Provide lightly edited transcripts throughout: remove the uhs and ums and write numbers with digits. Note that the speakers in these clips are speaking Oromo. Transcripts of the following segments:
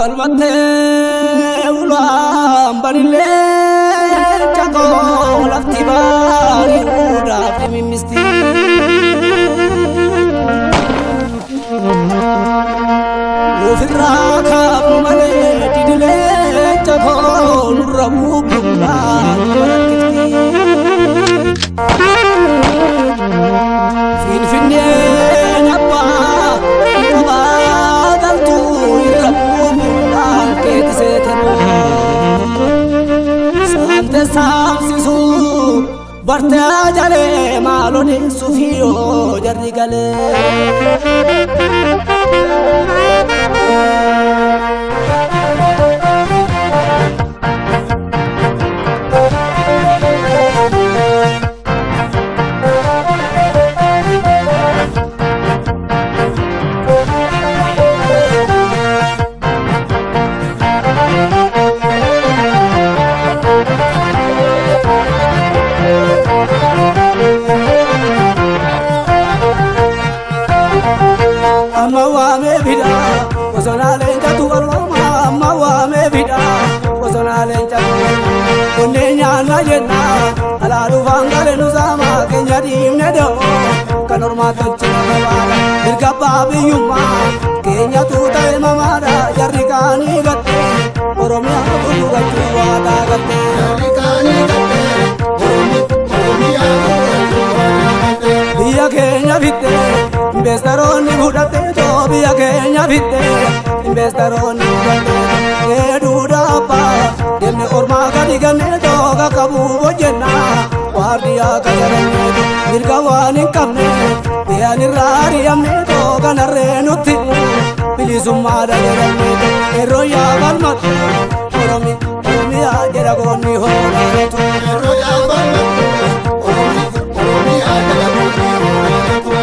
walbatte ulam balile chako lafti bari uda misti ufira kamale didile chako nurabu bula fin finne napa Samsisu barte jale maloni sufiyo jarri gale Mawame vida, wasonale jatu alwama. Mawame vida, wasonale jatu. Onenya na yena, alalu vangale nuzama kenya dimne do. Kanorma tanchina bala, irkaba biyuma kenya tuta mamada yarikani gatte. Oromia bulu gatu wada gatte. Yarikani gatte. Oromia bulu gatte. Biya kenya bitte, bestaroni budate. Biya kenya bitte investoroni budate duda pa demne orma gadi ganne doga kabu bojenna wardiya kajarane mirgawani kamne yani rari amne doga narrenutti bilisumma dagarane eroya balmat oromi ajera gonni honato eroya balmat oromi ajera gonni honato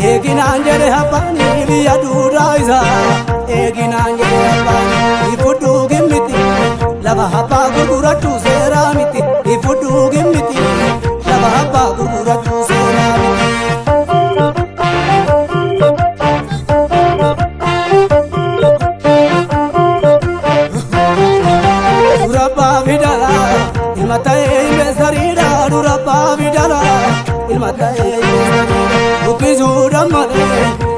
Eginanjere hapani biya duraiza eginanjere hapani ifudu gimiti laba hapa gurguratu seramiti ifudu gimiti laba hapa gurguratu seramiti duraba vidala ilmatae besarida duraba vidala ilmatae Ukizura male,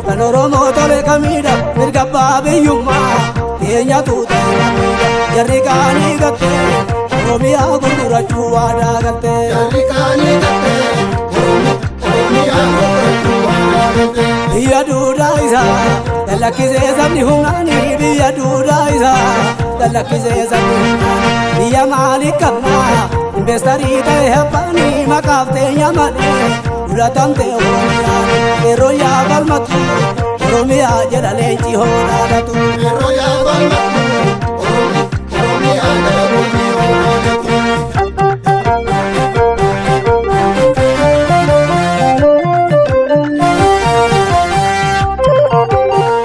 kanoromo tole kamida, mirgaba biyuma, kenya tuta kamida, yarikani gatte, oromia gurgura chuwada gatte, yarikani gatte, oromia gurgura chuwada gatte. Biya duda isa, dalakize zamni humani, biya duda isa, dalakize zamni humani, biya mali kamna, investari te hapani makafte yamani. Uratante oromia, eroya balmatu, oromia jera lenchi honadatu. Eroya balmatu, oromia jera lenchi honadatu.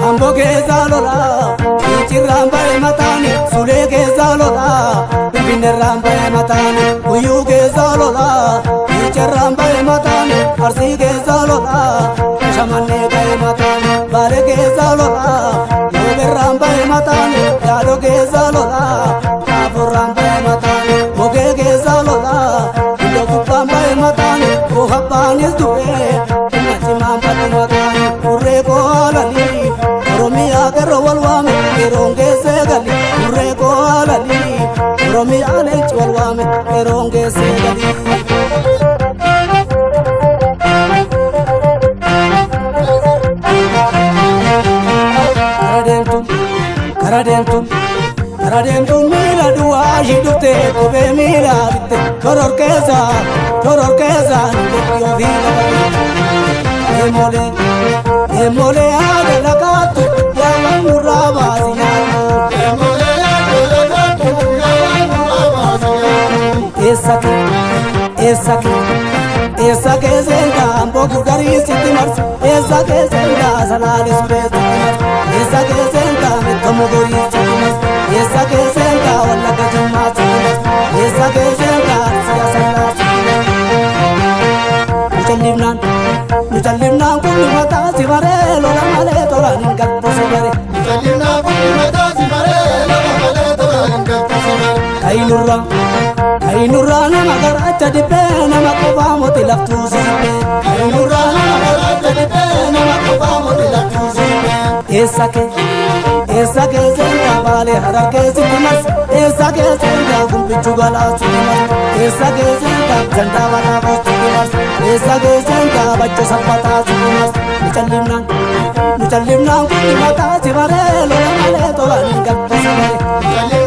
Ambo keza lola, ichiramba matani, sule keza lola, pinneramba matani, uyu keza lola. Ramba matane, arsi ke zalola, shamane ke matane, bare ke zalola, lobe ramba matane, yado ke zalola, kafu ramba matane, moge ke zalola, indo kupamba matane, kohapani stupe, nachi mampati matane, urre ko alani, oromia ke rawalwame, keronge se gali, urre ko alani, oromia le chwalwame, keronge se gali. Karadentu mila dua hidute kobe mila bitte koror keza yo vila emole ade lakatu ya muraba ziyano emole ade lakatu ya muraba ziyano esa que zenga mbogu gari siti mars esa que zenga sanale spes esa que zenga metomo gori siti mars esa que zenga wala kajuma siti mars esa que zenga siya sana callimnaan kun mataa si maree lola malee tolaan hin galtu si bare. Callimnaan kun mataa si maree lola malee tolaan hin galtu si bare. Kainurraa nama garaacha dibbee nama qofaa moti laftuu si jibbee. Kainurraa nama garaacha dibbee nama qofaa moti laftuu si jibbee. Eessa keessaa baalee harargee sitti mas. Eessa keessaa gumbichuu galaa sitti mas. Eessa keessaa jandaa bataa sitti mas. Eessa keessaa bachoo sabbataa sitti mas. Nu callimnaan kun mataa si maree lola malee tolaan hin galtu si bare.